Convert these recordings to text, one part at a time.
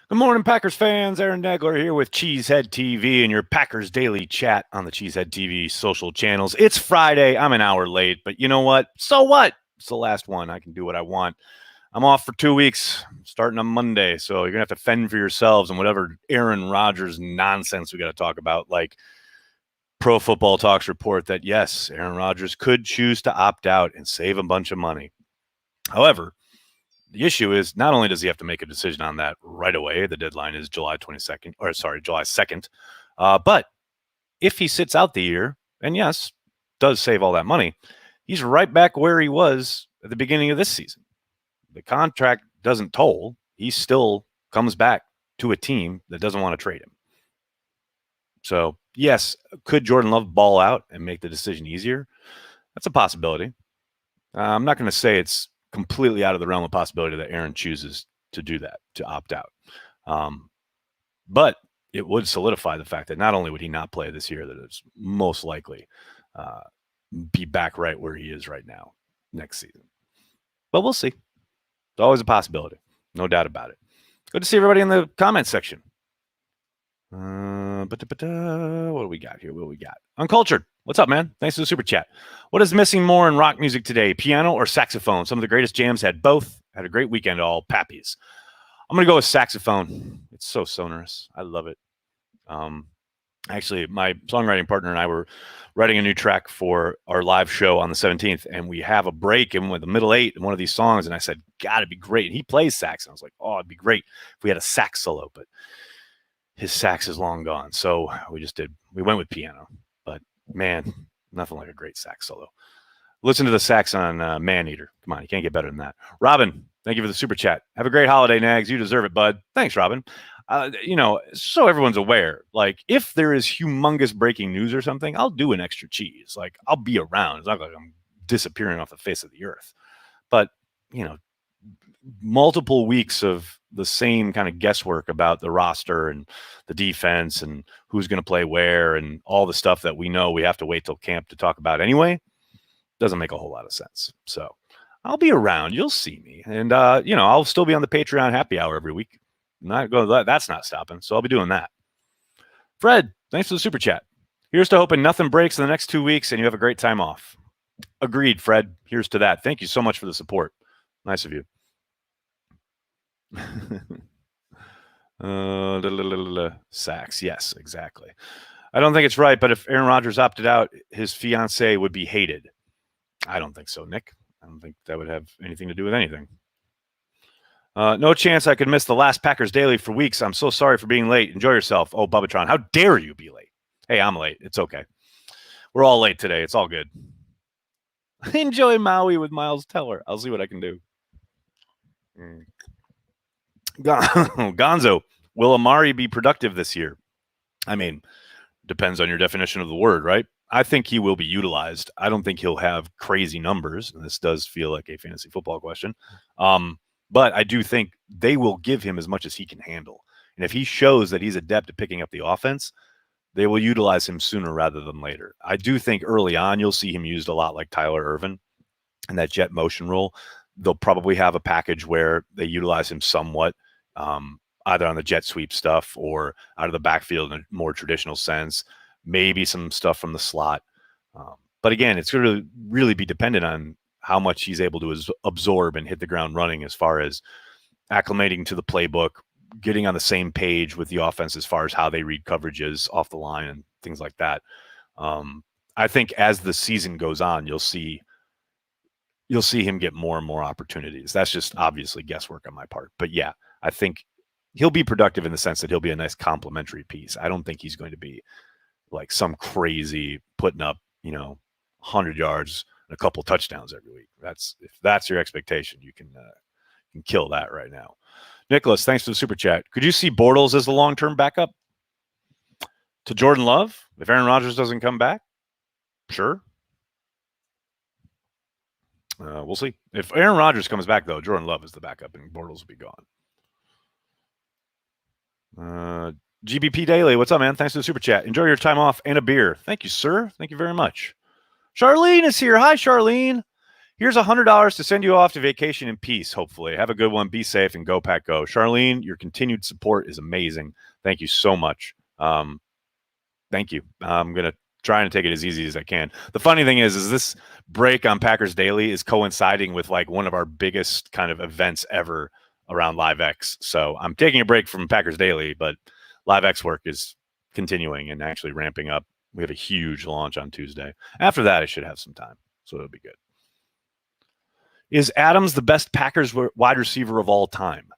Good morning, Packers fans. Aaron Nagler here with Cheesehead TV and your Packers Daily Chat on the Cheesehead TV social channels. It's Friday. I'm an hour late, but you know what? So what? It's the last one. I can do what I want. I'm off for 2 weeks, starting on Monday, so you're going to have to fend for yourselves and whatever Aaron Rodgers nonsense we got to talk about, like Pro Football Talks report that, yes, Aaron Rodgers could choose to opt out and save a bunch of money. However, the issue is not only does he have to make a decision on that right away, the deadline is July 2nd, but if he sits out the year and yes, does save all that money, he's right back where he was at the beginning of this season. The contract doesn't toll. He still comes back to a team that doesn't want to trade him. So yes, could Jordan Love ball out and make the decision easier? That's a possibility. I'm not going to say it's completely out of the realm of possibility that Aaron chooses to do that, to opt out. But it would solidify the fact that not only would he not play this year, that it's most likely be back right where he is right now next season. But we'll see. It's always a possibility. No doubt about it. Good to see everybody in the comments section. What do we got here? What do we got? Uncultured. What's up, man? Thanks for the super chat. What is missing more in rock music today, piano or saxophone? Some of the greatest jams had both. Had a great weekend, all Pappies. I'm going to go with saxophone. It's so sonorous. I love it. Actually, my songwriting partner and I were writing a new track for our live show on the 17th, and we have a break in the middle 8 in one of these songs, and I said, God, it'd be great. And he plays sax, and I was like, oh, it'd be great if we had a sax solo, but his sax is long gone. So we went with piano. But man, nothing like a great sax solo. Listen to the sax on Maneater. Come on, you can't get better than that. Robin, thank you for the super chat. Have a great holiday, Nags. You deserve it, bud. Thanks, Robin. So everyone's aware, like if there is humongous breaking news or something, I'll do an extra cheese. Like I'll be around. It's not like I'm disappearing off the face of the earth. But, multiple weeks of the same kind of guesswork about the roster and the defense and who's going to play where and all the stuff that we know we have to wait till camp to talk about anyway, doesn't make a whole lot of sense. So I'll be around. You'll see me. And, I'll still be on the Patreon happy hour every week. That's not stopping. So I'll be doing that. Fred, thanks for the super chat. Here's to hoping nothing breaks in the next 2 weeks and you have a great time off. Agreed, Fred. Here's to that. Thank you so much for the support. Nice of you. Sacks. Yes, exactly. I don't think it's right, but if Aaron Rodgers opted out, his fiance would be hated. I don't think so, Nick. I don't think that would have anything to do with anything. No chance I could miss the last Packers Daily for weeks. I'm so sorry for being late. Enjoy yourself. Oh, Bubbatron, how dare you be late? Hey, I'm late. It's okay. We're all late today. It's all good. Enjoy Maui with Miles Teller. I'll see what I can do. Gonzo, will Amari be productive this year? I mean, depends on your definition of the word, right? I think he will be utilized. I don't think he'll have crazy numbers. And this does feel like a fantasy football question. But I do think they will give him as much as he can handle. And if he shows that he's adept at picking up the offense, they will utilize him sooner rather than later. I do think early on you'll see him used a lot like Tyler Ervin and that jet motion role. They'll probably have a package where they utilize him somewhat, either on the jet sweep stuff or out of the backfield in a more traditional sense, maybe some stuff from the slot. But again, it's going to really be dependent on how much he's able to absorb and hit the ground running as far as acclimating to the playbook, getting on the same page with the offense as far as how they read coverages off the line and things like that. I think as the season goes on, you'll see him get more and more opportunities. That's just obviously guesswork on my part. But yeah, I think he'll be productive in the sense that he'll be a nice complementary piece. I don't think he's going to be like some crazy putting up, 100 yards and a couple touchdowns every week. If that's your expectation, you can kill that right now. Nicholas, thanks for the super chat. Could you see Bortles as the long-term backup to Jordan Love if Aaron Rodgers doesn't come back? Sure. We'll see. If Aaron Rodgers comes back, though, Jordan Love is the backup and Bortles will be gone. GBP Daily, what's up, man? Thanks for the super chat. Enjoy your time off and a beer. Thank you, sir. Thank you very much. Charlene is here. Hi, Charlene. Here's $100 to send you off to vacation in peace, hopefully. Have a good one. Be safe and go, Pack, go. Charlene, your continued support is amazing. Thank you so much. Thank you. I'm going to try and take it as easy as I can. The funny thing is this break on Packers Daily is coinciding with like one of our biggest kind of events ever around LiveX. So I'm taking a break from Packers Daily, but LiveX work is continuing and actually ramping up. We have a huge launch on Tuesday. After that, I should have some time. So it'll be good. Is Adams the best Packers wide receiver of all time?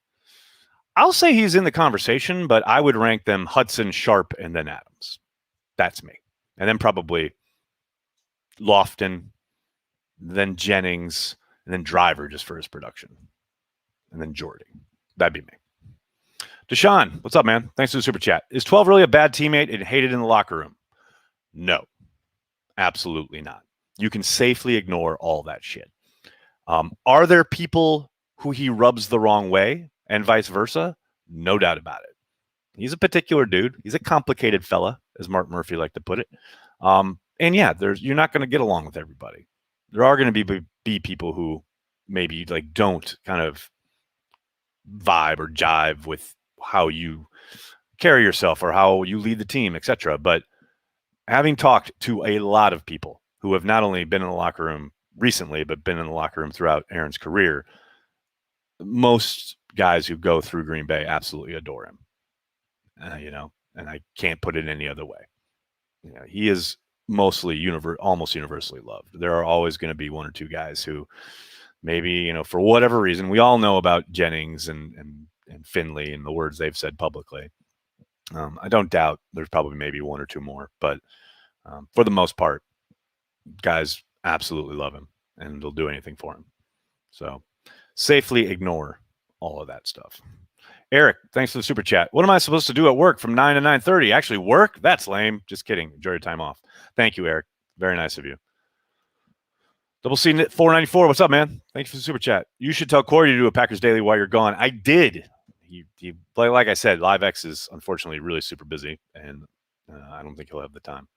I'll say he's in the conversation, but I would rank them Hudson, Sharp, and then Adams. That's me. And then probably Lofton, then Jennings, and then Driver just for his production. And then Jordy. That'd be me. Deshaun, what's up, man? Thanks for the super chat. Is 12 really a bad teammate and hated in the locker room? No, absolutely not. You can safely ignore all that shit. Are there people who he rubs the wrong way and vice versa? No doubt about it. He's a particular dude. He's a complicated fella, as Mark Murphy liked to put it. And yeah, you're not going to get along with everybody. There are going to be people who maybe like don't kind of vibe or jive with how you carry yourself or how you lead the team, etc. But having talked to a lot of people who have not only been in the locker room recently, but been in the locker room throughout Aaron's career, most guys who go through Green Bay absolutely adore him. And I can't put it any other way. He is mostly almost universally loved. There are always going to be one or two guys who maybe, for whatever reason, we all know about Jennings and Finley and the words they've said publicly. I don't doubt there's probably maybe one or two more, but for the most part, guys absolutely love him and they'll do anything for him. So safely ignore all of that stuff. Eric, thanks for the super chat. What am I supposed to do at work from 9 to 9:30? Actually work? That's lame. Just kidding. Enjoy your time off. Thank you, Eric. Very nice of you. Double C 494. What's up, man? Thanks for the super chat. You should tell Corey to do a Packers Daily while you're gone. I did. He like I said, LiveX is unfortunately really super busy, and I don't think he'll have the time.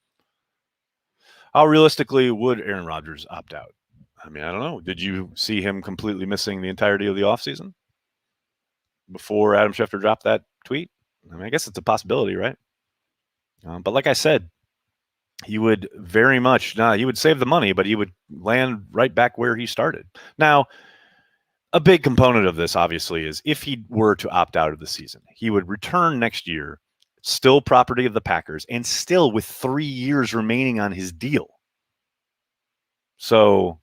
How realistically would Aaron Rodgers opt out? I mean, I don't know. Did you see him completely missing the entirety of the offseason before Adam Schefter dropped that tweet? I mean, I guess it's a possibility, right? But like I said, he would very much, he would save the money, but he would land right back where he started. Now, a big component of this, obviously, is if he were to opt out of the season, he would return next year, still property of the Packers, and still with 3 years remaining on his deal. So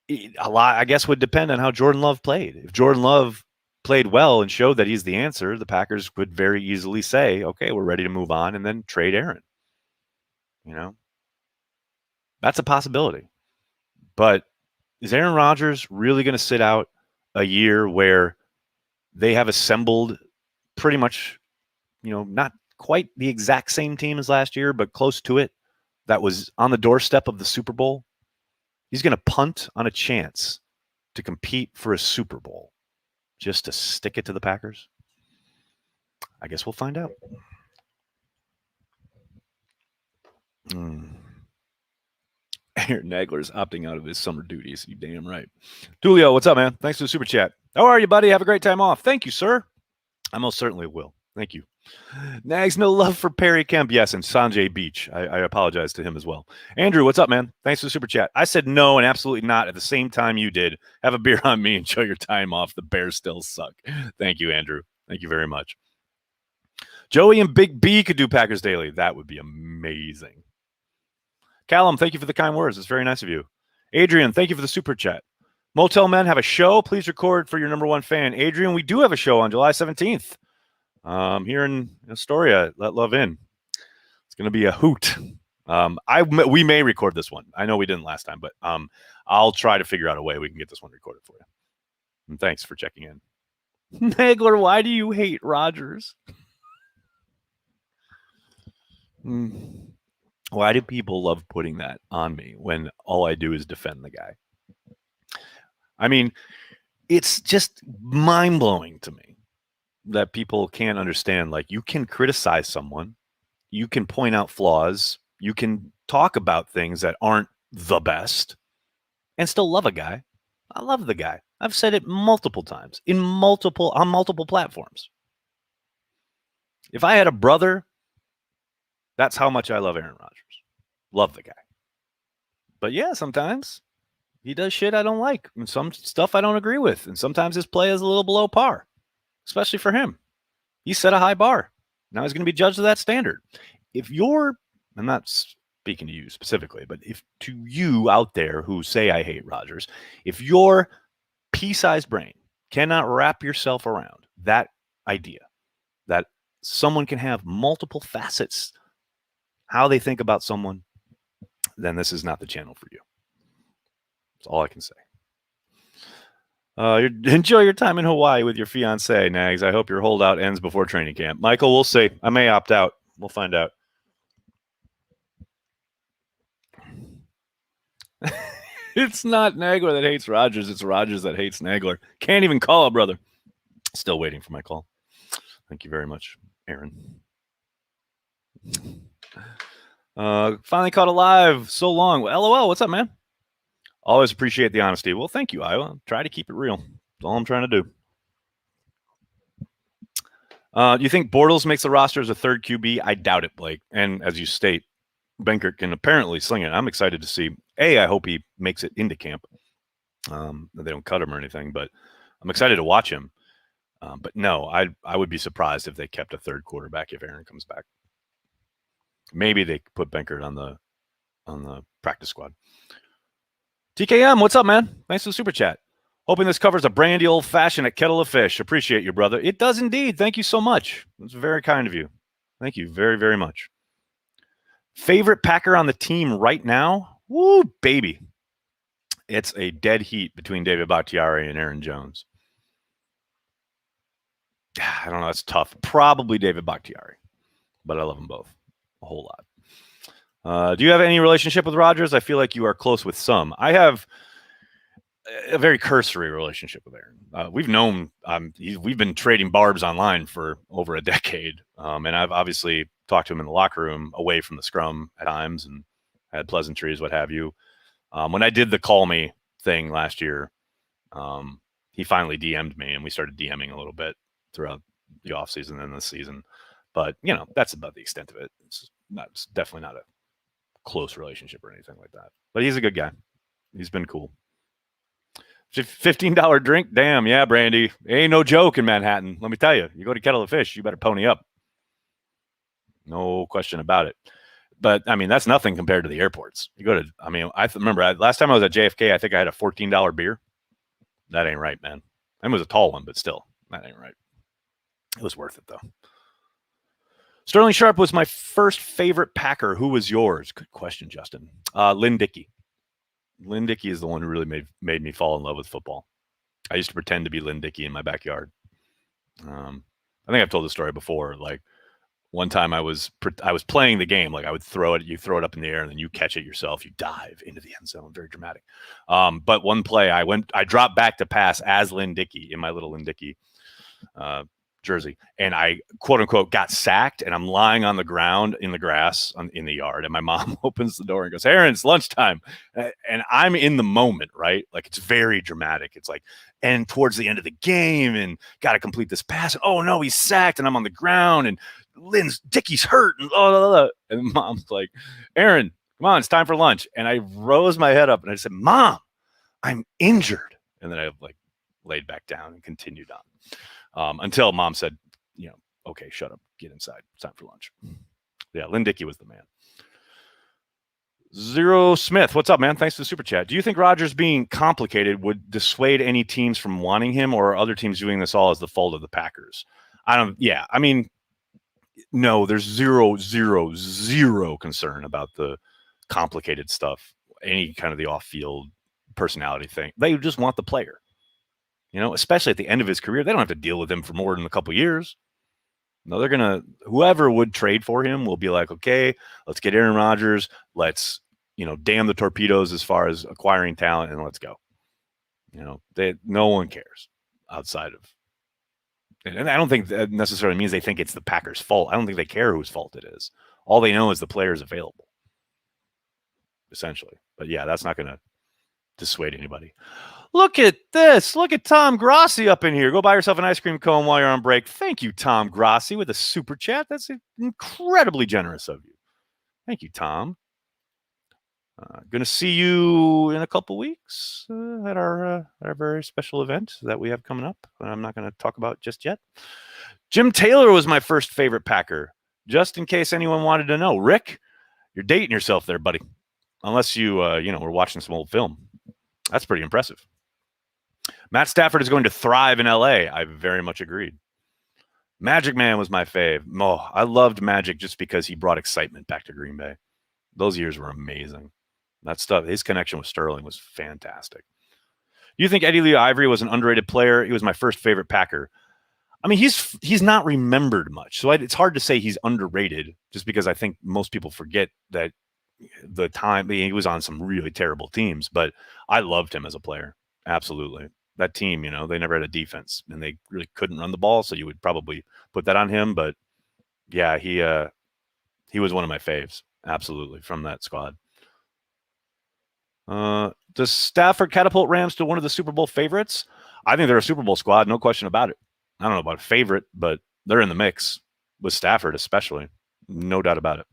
a lot, I guess, would depend on how Jordan Love played. If Jordan Love played well and showed that he's the answer, the Packers could very easily say, okay, we're ready to move on and then trade Aaron. That's a possibility. But is Aaron Rodgers really going to sit out a year where they have assembled pretty much, not quite the exact same team as last year, but close to it, that was on the doorstep of the Super Bowl? He's going to punt on a chance to compete for a Super Bowl just to stick it to the Packers? I guess we'll find out. Aaron Nagler's opting out of his summer duties. You damn right. Tulio, what's up, man? Thanks for the super chat. How are you, buddy? Have a great time off. Thank you, sir. I most certainly will. Thank you. Nags, no love for Perry Kemp. Yes, and Sanjay Beach. I apologize to him as well. Andrew, what's up, man? Thanks for the super chat. I said no and absolutely not at the same time you did. Have a beer on me. Enjoy your time off. The Bears still suck. Thank you, Andrew. Thank you very much. Joey and Big B could do Packers Daily. That would be amazing. Callum, thank you for the kind words. It's very nice of you. Adrian, thank you for the super chat. Motel Men have a show. Please record for your number one fan. Adrian, we do have a show on July 17th. Here in Astoria, Let Love In. It's going to be a hoot. We may record this one. I know we didn't last time, but I'll try to figure out a way we can get this one recorded for you. And thanks for checking in. Nagler, why do you hate Rodgers? Why do people love putting that on me when all I do is defend the guy? I mean, it's just mind-blowing to me that people can't understand. Like, you can criticize someone, you can point out flaws, you can talk about things that aren't the best, and still love a guy, I love the guy. I've said it multiple times on multiple platforms. If I had a brother, that's how much I love Aaron Rodgers. Love the guy. But yeah, sometimes he does shit I don't like, and some stuff I don't agree with, and sometimes his play is a little below par, especially for him. He set a high bar. Now he's going to be judged to that standard. If you're, I'm not speaking to you specifically, but if to you out there who say I hate Rodgers, if your pea-sized brain cannot wrap yourself around that idea that someone can have multiple facets, how they think about someone, then this is not the channel for you. That's all I can say. Enjoy your time in Hawaii with your fiance, Nags. I hope your holdout ends before training camp. Michael, we'll see. I may opt out. We'll find out. It's not Nagler that hates Rodgers. It's Rodgers that hates Nagler. Can't even call it, brother. Still waiting for my call. Thank you very much, Aaron. Finally caught alive. So long. LOL. What's up, man? Always appreciate the honesty. Well, thank you, Iowa. Try to keep it real. That's all I'm trying to do. Do you think Bortles makes the roster as a third QB? I doubt it, Blake. And as you state, Benkert can apparently sling it. I'm excited to see. I hope he makes it into camp. They don't cut him or anything, but I'm excited to watch him. But no, I would be surprised if they kept a third quarterback if Aaron comes back. Maybe they put Benkert on the practice squad. TKM, what's up, man? Thanks for the super chat. Hoping this covers a brandy old-fashioned at Kettle of Fish. Appreciate you, brother. It does indeed. Thank you so much. It's very kind of you. Thank you very, very much. Favorite Packer on the team right now? Woo, baby. It's a dead heat between David Bakhtiari and Aaron Jones. I don't know. That's tough. Probably David Bakhtiari, but I love them both a whole lot. Do you have any relationship with Rodgers? I feel like you are close with some. I have a very cursory relationship with Aaron. We've been trading barbs online for over a decade. And I've obviously talked to him in the locker room away from the scrum at times and had pleasantries, what have you. When I did the call me thing last year, he finally DM'd me and we started DMing a little bit throughout the offseason and this season. But, that's about the extent of it. It's definitely not a close relationship or anything like that. But he's a good guy. He's been cool. $15 drink? Damn, yeah, Brandy. Ain't no joke in Manhattan. Let me tell you. You go to Kettle of Fish, you better pony up. No question about it. But, that's nothing compared to the airports. You go to, I remember last time I was at JFK, I think I had a $14 beer. That ain't right, man. It was a tall one, but still, that ain't right. It was worth it, though. Sterling Sharp was my first favorite Packer. Who was yours? Good question, Justin. Lynn Dickey. Lynn Dickey is the one who really made me fall in love with football. I used to pretend to be Lynn Dickey in my backyard. I think I've told the story before. Like one time I was playing the game. Like I would you throw it up in the air and then you catch it yourself. You dive into the end zone. Very dramatic. But one play I dropped back to pass as Lynn Dickey in my little Lynn Dickey jersey, and I quote unquote got sacked, and I'm lying on the ground in the grass in the yard, and my mom opens the door and goes, "Aaron, it's lunchtime," and I'm in the moment, right? Like it's very dramatic. It's like, and towards the end of the game, and got to complete this pass. And, oh no, he's sacked, and I'm on the ground, and Dickey's hurt, and and mom's like, "Aaron, come on, it's time for lunch." And I rose my head up and I said, "Mom, I'm injured," and then I laid back down and continued on. Until mom said, okay, shut up, get inside. It's time for lunch. Yeah, Lynn Dickey was the man. Zero Smith, what's up, man? Thanks for the super chat. Do you think Rodgers being complicated would dissuade any teams from wanting him, or are other teams doing this all as the fault of the Packers? No, there's zero concern about the complicated stuff, any kind of the off-field personality thing. They just want the player. Especially at the end of his career, they don't have to deal with him for more than a couple years. No, whoever would trade for him will be like, okay, let's get Aaron Rodgers. Let's, damn the torpedoes as far as acquiring talent, and let's go. No one cares outside of, and I don't think that necessarily means they think it's the Packers' fault. I don't think they care whose fault it is. All they know is the player is available, essentially. But yeah, that's not going to dissuade anybody. Look at this. Look at Tom Grossi up in here. Go buy yourself an ice cream cone while you're on break. Thank you, Tom Grossi, with a super chat. That's incredibly generous of you. Thank you, Tom. Going to see you in a couple weeks at our very special event that we have coming up. I'm not going to talk about just yet. Jim Taylor was my first favorite Packer, just in case anyone wanted to know. Rick, you're dating yourself there, buddy. Unless you, were watching some old film. That's pretty impressive. Matt Stafford is going to thrive in LA. I very much agreed. Magic Man was my fave. Oh, I loved Magic just because he brought excitement back to Green Bay. Those years were amazing. That stuff, his connection with Sterling was fantastic. Do you think Eddie Lee Ivory was an underrated player? He was my first favorite Packer. I mean, he's not remembered much, so it's hard to say he's underrated just because I think most people forget that the time he was on some really terrible teams, but I loved him as a player. Absolutely. That team, they never had a defense and they really couldn't run the ball. So you would probably put that on him. But yeah, he was one of my faves. Absolutely. From that squad. Does Stafford catapult Rams to one of the Super Bowl favorites? I think they're a Super Bowl squad. No question about it. I don't know about favorite, but they're in the mix with Stafford, especially. No doubt about it.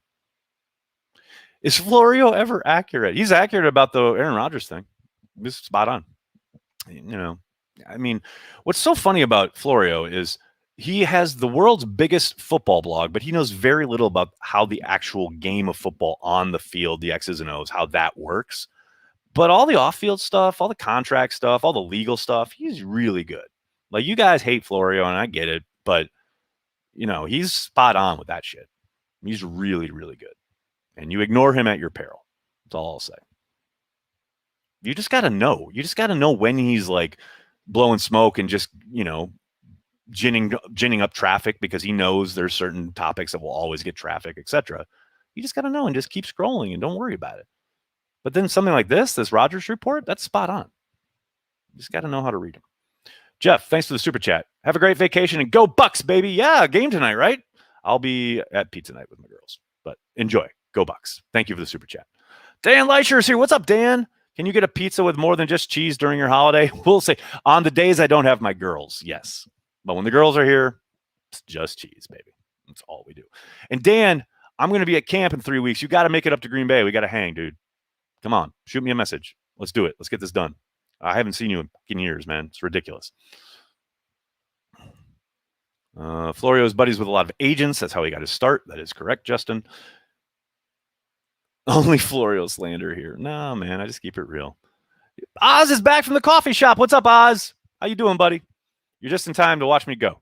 Is Florio ever accurate? He's accurate about the Aaron Rodgers thing. He's spot on. I mean, what's so funny about Florio is he has the world's biggest football blog, but he knows very little about how the actual game of football on the field, the X's and O's, how that works. But all the off-field stuff, all the contract stuff, all the legal stuff, he's really good. Like, you guys hate Florio, and I get it, but, he's spot on with that shit. He's really, really good. And you ignore him at your peril. That's all I'll say. You just got to know. You just got to know when he's like blowing smoke and just, ginning up traffic because he knows there's certain topics that will always get traffic, etc. You just got to know and just keep scrolling and don't worry about it. But then something like this Rodgers report, that's spot on. You just got to know how to read them. Jeff, thanks for the super chat. Have a great vacation and go Bucks, baby. Yeah, game tonight, right? I'll be at pizza night with my girls, but enjoy. Go Bucks. Thank you for the super chat. Dan Leisher is here. What's up, Dan? Can you get a pizza with more than just cheese during your holiday? We'll say on the days I don't have my girls, yes. But when the girls are here, it's just cheese, baby. That's all we do. And Dan, I'm going to be at camp in 3 weeks. You got to make it up to Green Bay. We got to hang, dude. Come on. Shoot me a message. Let's do it. Let's get this done. I haven't seen you in years, man. It's ridiculous. Florio's buddies with a lot of agents. That's how he got his start. That is correct, Justin. Only Florio slander here. No, man, I just keep it real. Oz is back from the coffee shop. What's up, Oz? How you doing, buddy? You're just in time to watch me go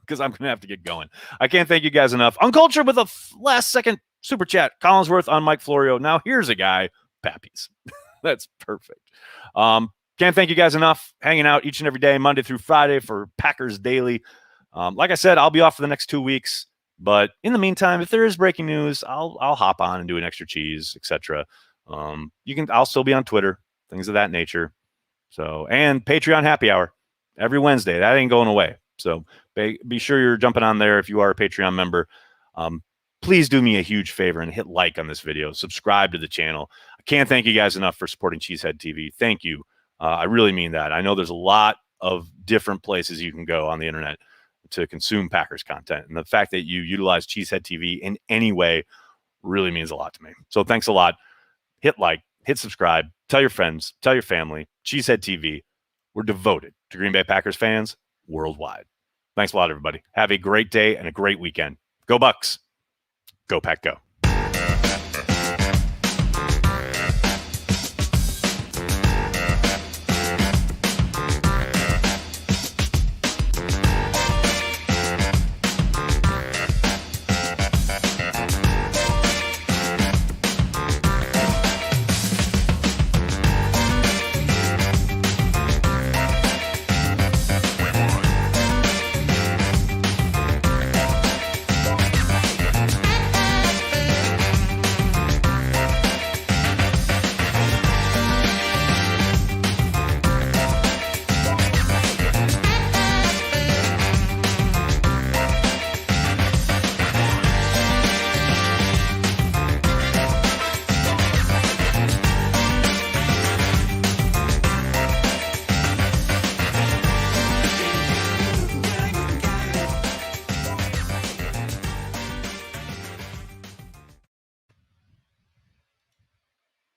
because I'm going to have to get going. I can't thank you guys enough. Uncultured with a last-second super chat. Collinsworth on Mike Florio. Now here's a guy, Pappies. That's perfect. Can't thank you guys enough. Hanging out each and every day, Monday through Friday for Packers Daily. Like I said, I'll be off for the next 2 weeks. But in the meantime, if there is breaking news, I'll hop on and do an extra cheese, etc. I'll still be on Twitter, things of that nature. So, and Patreon happy hour every Wednesday. That ain't going away. So be sure you're jumping on there if you are a Patreon member. Please do me a huge favor and hit like on this video. Subscribe to the channel. I can't thank you guys enough for supporting Cheesehead TV. Thank you. I really mean that. I know there's a lot of different places you can go on the internet to consume Packers content. And the fact that you utilize Cheesehead TV in any way really means a lot to me. So thanks a lot. Hit like, hit subscribe, tell your friends, tell your family. Cheesehead TV. We're devoted to Green Bay Packers fans worldwide. Thanks a lot, everybody. Have a great day and a great weekend. Go Bucks. Go Pack Go.